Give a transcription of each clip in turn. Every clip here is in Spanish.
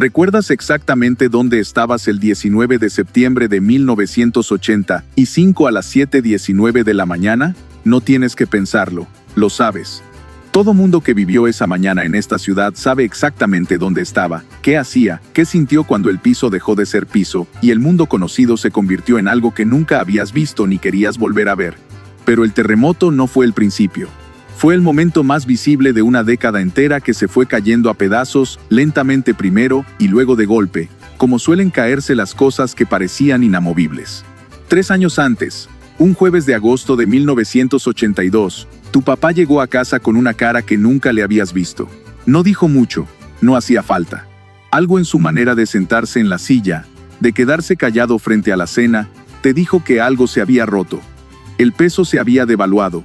¿Recuerdas exactamente dónde estabas el 19 de septiembre de 1985 a las 7:19 de la mañana? No tienes que pensarlo, lo sabes. Todo mundo que vivió esa mañana en esta ciudad sabe exactamente dónde estaba, qué hacía, qué sintió cuando el piso dejó de ser piso, y el mundo conocido se convirtió en algo que nunca habías visto ni querías volver a ver. Pero el terremoto no fue el principio. Fue el momento más visible de una década entera que se fue cayendo a pedazos, lentamente primero y luego de golpe, como suelen caerse las cosas que parecían inamovibles. 3 años antes, un jueves de agosto de 1982, tu papá llegó a casa con una cara que nunca le habías visto. No dijo mucho, no hacía falta. Algo en su manera de sentarse en la silla, de quedarse callado frente a la cena, te dijo que algo se había roto. El peso se había devaluado.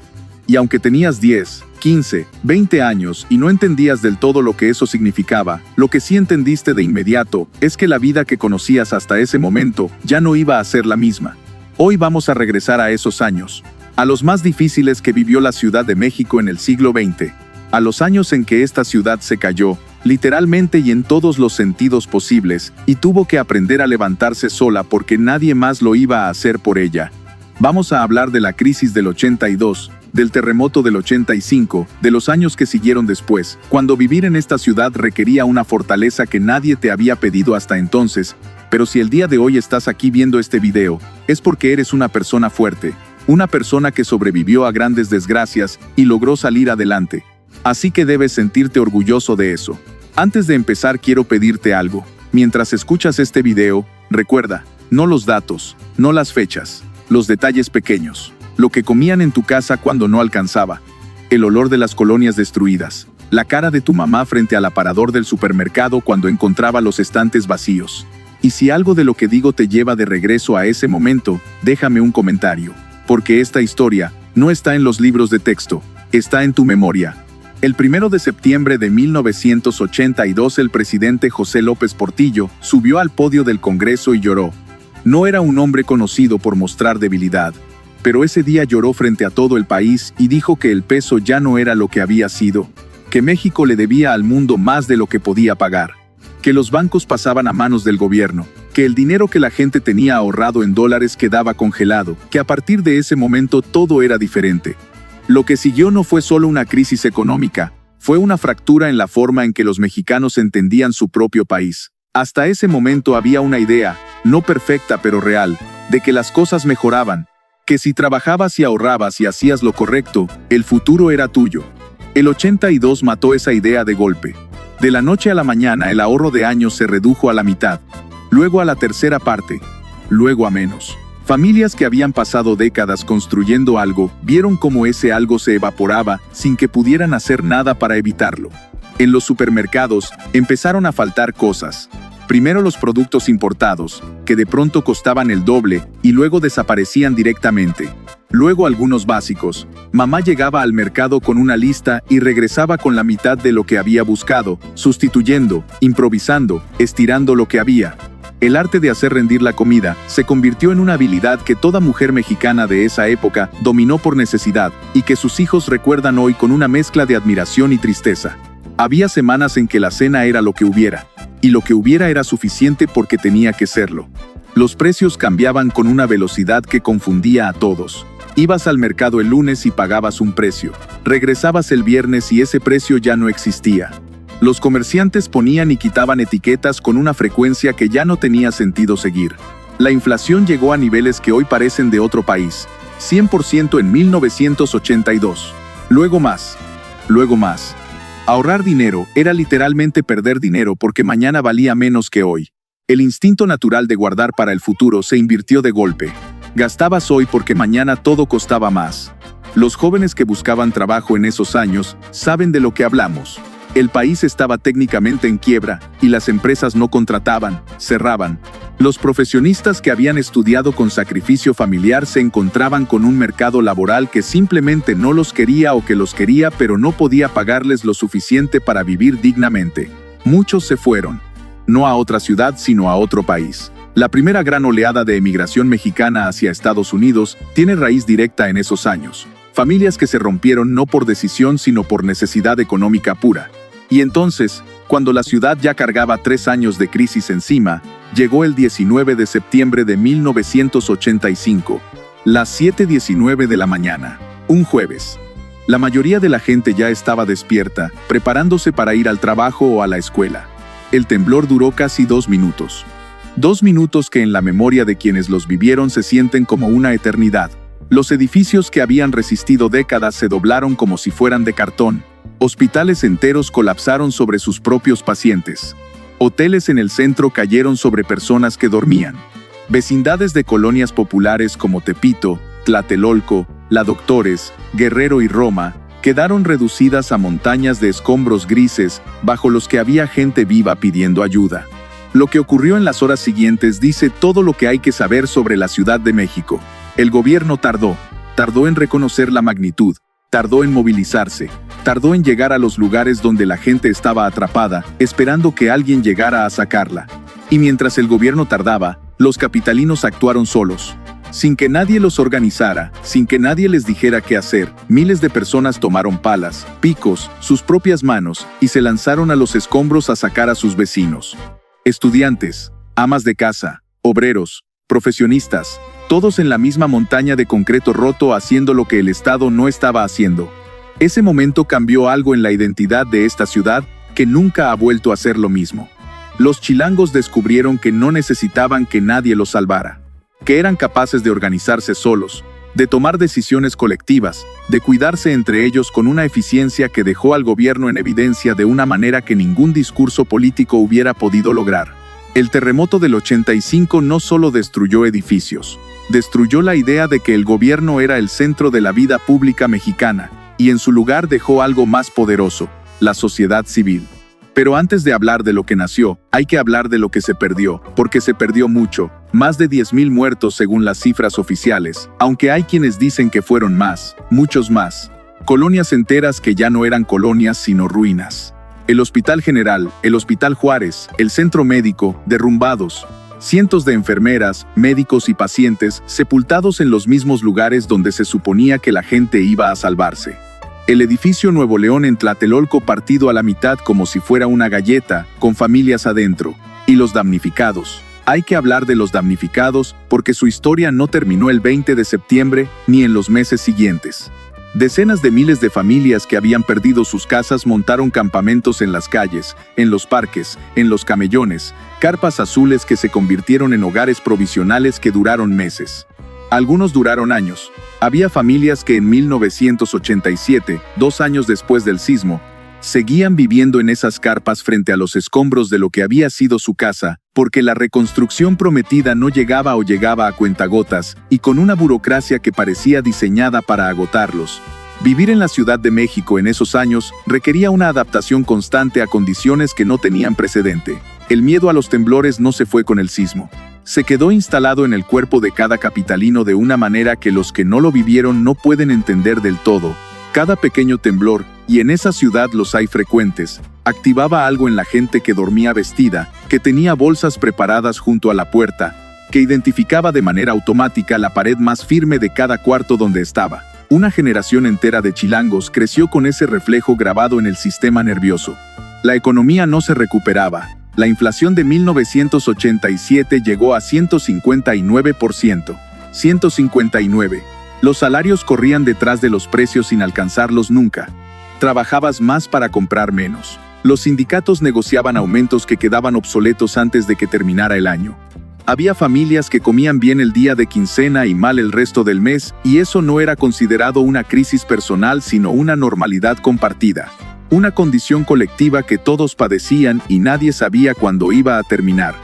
Y aunque tenías 10, 15, 20 años y no entendías del todo lo que eso significaba, lo que sí entendiste de inmediato es que la vida que conocías hasta ese momento ya no iba a ser la misma. Hoy vamos a regresar a esos años, a los más difíciles que vivió la Ciudad de México en el siglo XX, a los años en que esta ciudad se cayó, literalmente y en todos los sentidos posibles, y tuvo que aprender a levantarse sola porque nadie más lo iba a hacer por ella. Vamos a hablar de la crisis del 82, del terremoto del 85, de los años que siguieron después, cuando vivir en esta ciudad requería una fortaleza que nadie te había pedido hasta entonces, pero si el día de hoy estás aquí viendo este video, es porque eres una persona fuerte, una persona que sobrevivió a grandes desgracias y logró salir adelante. Así que debes sentirte orgulloso de eso. Antes de empezar quiero pedirte algo. Mientras escuchas este video, recuerda, no los datos, no las fechas, los detalles pequeños, lo que comían en tu casa cuando no alcanzaba, el olor de las colonias destruidas, la cara de tu mamá frente al aparador del supermercado cuando encontraba los estantes vacíos. Y si algo de lo que digo te lleva de regreso a ese momento, déjame un comentario, porque esta historia no está en los libros de texto, está en tu memoria. El 1 de septiembre de 1982 el presidente José López Portillo subió al podio del Congreso y lloró. No era un hombre conocido por mostrar debilidad, pero ese día lloró frente a todo el país y dijo que el peso ya no era lo que había sido, que México le debía al mundo más de lo que podía pagar, que los bancos pasaban a manos del gobierno, que el dinero que la gente tenía ahorrado en dólares quedaba congelado, que a partir de ese momento todo era diferente. Lo que siguió no fue solo una crisis económica, fue una fractura en la forma en que los mexicanos entendían su propio país. Hasta ese momento había una idea, no perfecta pero real, de que las cosas mejoraban, que si trabajabas y ahorrabas y hacías lo correcto, el futuro era tuyo. El 82 mató esa idea de golpe. De la noche a la mañana el ahorro de años se redujo a la mitad, luego a la tercera parte, luego a menos. Familias que habían pasado décadas construyendo algo, vieron cómo ese algo se evaporaba sin que pudieran hacer nada para evitarlo. En los supermercados empezaron a faltar cosas. Primero los productos importados, que de pronto costaban el doble y luego desaparecían directamente. Luego algunos básicos. Mamá llegaba al mercado con una lista y regresaba con la mitad de lo que había buscado, sustituyendo, improvisando, estirando lo que había. El arte de hacer rendir la comida se convirtió en una habilidad que toda mujer mexicana de esa época dominó por necesidad y que sus hijos recuerdan hoy con una mezcla de admiración y tristeza. Había semanas en que la cena era lo que hubiera, y lo que hubiera era suficiente porque tenía que serlo. Los precios cambiaban con una velocidad que confundía a todos. Ibas al mercado el lunes y pagabas un precio. Regresabas el viernes y ese precio ya no existía. Los comerciantes ponían y quitaban etiquetas con una frecuencia que ya no tenía sentido seguir. La inflación llegó a niveles que hoy parecen de otro país. 100% en 1982. Luego más. Luego más. Ahorrar dinero era literalmente perder dinero porque mañana valía menos que hoy. El instinto natural de guardar para el futuro se invirtió de golpe. Gastabas hoy porque mañana todo costaba más. Los jóvenes que buscaban trabajo en esos años saben de lo que hablamos. El país estaba técnicamente en quiebra y las empresas no contrataban, cerraban. Los profesionistas que habían estudiado con sacrificio familiar se encontraban con un mercado laboral que simplemente no los quería o que los quería pero no podía pagarles lo suficiente para vivir dignamente. Muchos se fueron, no a otra ciudad sino a otro país. La primera gran oleada de emigración mexicana hacia Estados Unidos tiene raíz directa en esos años. Familias que se rompieron no por decisión sino por necesidad económica pura. Y entonces, Cuando la ciudad ya cargaba 3 años de crisis encima, llegó el 19 de septiembre de 1985, las 7:19 de la mañana, un jueves. La mayoría de la gente ya estaba despierta, preparándose para ir al trabajo o a la escuela. El temblor duró casi 2 minutos. 2 minutos que en la memoria de quienes los vivieron se sienten como una eternidad. Los edificios que habían resistido décadas se doblaron como si fueran de cartón. Hospitales enteros colapsaron sobre sus propios pacientes. Hoteles en el centro cayeron sobre personas que dormían. Vecindades de colonias populares como Tepito, Tlatelolco, La Doctores, Guerrero y Roma quedaron reducidas a montañas de escombros grises bajo los que había gente viva pidiendo ayuda. Lo que ocurrió en las horas siguientes dice todo lo que hay que saber sobre la Ciudad de México. El gobierno tardó en reconocer la magnitud, tardó en movilizarse, tardó en llegar a los lugares donde la gente estaba atrapada, esperando que alguien llegara a sacarla. Y mientras el gobierno tardaba, los capitalinos actuaron solos. Sin que nadie los organizara, sin que nadie les dijera qué hacer, miles de personas tomaron palas, picos, sus propias manos, y se lanzaron a los escombros a sacar a sus vecinos. Estudiantes, amas de casa, obreros, profesionistas, todos en la misma montaña de concreto roto haciendo lo que el Estado no estaba haciendo. Ese momento cambió algo en la identidad de esta ciudad que nunca ha vuelto a ser lo mismo. Los chilangos descubrieron que no necesitaban que nadie los salvara, que eran capaces de organizarse solos, de tomar decisiones colectivas, de cuidarse entre ellos con una eficiencia que dejó al gobierno en evidencia de una manera que ningún discurso político hubiera podido lograr. El terremoto del 85 no solo destruyó edificios, destruyó la idea de que el gobierno era el centro de la vida pública mexicana, y en su lugar dejó algo más poderoso, la sociedad civil. Pero antes de hablar de lo que nació, hay que hablar de lo que se perdió, porque se perdió mucho, más de 10,000 muertos según las cifras oficiales, aunque hay quienes dicen que fueron más, muchos más. Colonias enteras que ya no eran colonias sino ruinas. El Hospital General, el Hospital Juárez, el Centro Médico, derrumbados. Cientos de enfermeras, médicos y pacientes sepultados en los mismos lugares donde se suponía que la gente iba a salvarse. El edificio Nuevo León en Tlatelolco partido a la mitad como si fuera una galleta, con familias adentro. Y los damnificados. Hay que hablar de los damnificados porque su historia no terminó el 20 de septiembre ni en los meses siguientes. Decenas de miles de familias que habían perdido sus casas montaron campamentos en las calles, en los parques, en los camellones, carpas azules que se convirtieron en hogares provisionales que duraron meses. Algunos duraron años. Había familias que en 1987, 2 años después del sismo, seguían viviendo en esas carpas frente a los escombros de lo que había sido su casa, porque la reconstrucción prometida no llegaba o llegaba a cuentagotas, y con una burocracia que parecía diseñada para agotarlos. Vivir en la Ciudad de México en esos años requería una adaptación constante a condiciones que no tenían precedente. El miedo a los temblores no se fue con el sismo. Se quedó instalado en el cuerpo de cada capitalino de una manera que los que no lo vivieron no pueden entender del todo. Cada pequeño temblor, y en esa ciudad los hay frecuentes, activaba algo en la gente que dormía vestida, que tenía bolsas preparadas junto a la puerta, que identificaba de manera automática la pared más firme de cada cuarto donde estaba. Una generación entera de chilangos creció con ese reflejo grabado en el sistema nervioso. La economía no se recuperaba. La inflación de 1987 llegó a 159%. 159. Los salarios corrían detrás de los precios sin alcanzarlos nunca. Trabajabas más para comprar menos. Los sindicatos negociaban aumentos que quedaban obsoletos antes de que terminara el año. Había familias que comían bien el día de quincena y mal el resto del mes, y eso no era considerado una crisis personal sino una normalidad compartida. Una condición colectiva que todos padecían y nadie sabía cuándo iba a terminar.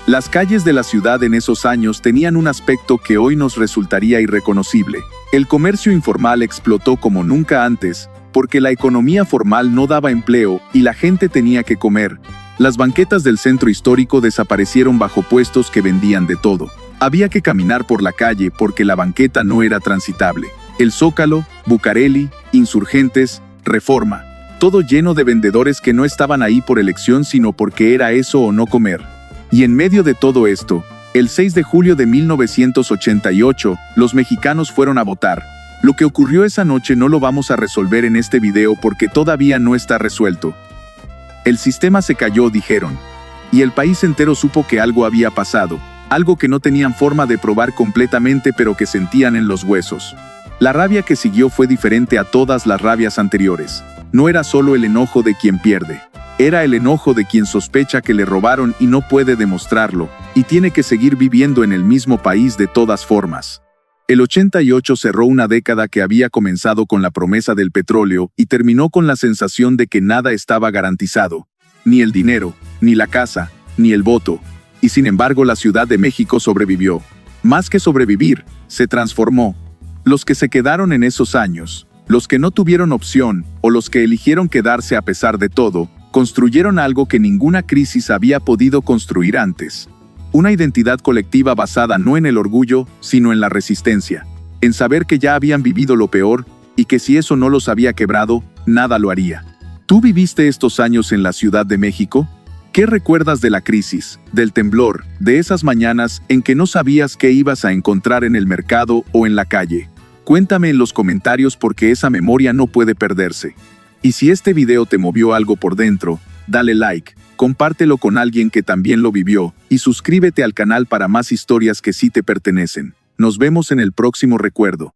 Las calles de la ciudad en esos años tenían un aspecto que hoy nos resultaría irreconocible. El comercio informal explotó como nunca antes, porque la economía formal no daba empleo y la gente tenía que comer. Las banquetas del centro histórico desaparecieron bajo puestos que vendían de todo. Había que caminar por la calle porque la banqueta no era transitable. El Zócalo, Bucareli, Insurgentes, Reforma. Todo lleno de vendedores que no estaban ahí por elección sino porque era eso o no comer. Y en medio de todo esto, el 6 de julio de 1988, los mexicanos fueron a votar. Lo que ocurrió esa noche no lo vamos a resolver en este video porque todavía no está resuelto. El sistema se cayó, dijeron. Y el país entero supo que algo había pasado, algo que no tenían forma de probar completamente pero que sentían en los huesos. La rabia que siguió fue diferente a todas las rabias anteriores. No era solo el enojo de quien pierde. Era el enojo de quien sospecha que le robaron y no puede demostrarlo, y tiene que seguir viviendo en el mismo país de todas formas. El 88 cerró una década que había comenzado con la promesa del petróleo y terminó con la sensación de que nada estaba garantizado. Ni el dinero, ni la casa, ni el voto. Y sin embargo la Ciudad de México sobrevivió. Más que sobrevivir, se transformó. Los que se quedaron en esos años, los que no tuvieron opción, o los que eligieron quedarse a pesar de todo, construyeron algo que ninguna crisis había podido construir antes. Una identidad colectiva basada no en el orgullo, sino en la resistencia. En saber que ya habían vivido lo peor, y que si eso no los había quebrado, nada lo haría. ¿Tú viviste estos años en la Ciudad de México? ¿Qué recuerdas de la crisis, del temblor, de esas mañanas en que no sabías qué ibas a encontrar en el mercado o en la calle? Cuéntame en los comentarios porque esa memoria no puede perderse. Y si este video te movió algo por dentro, dale like, compártelo con alguien que también lo vivió, y suscríbete al canal para más historias que sí te pertenecen. Nos vemos en el próximo recuerdo.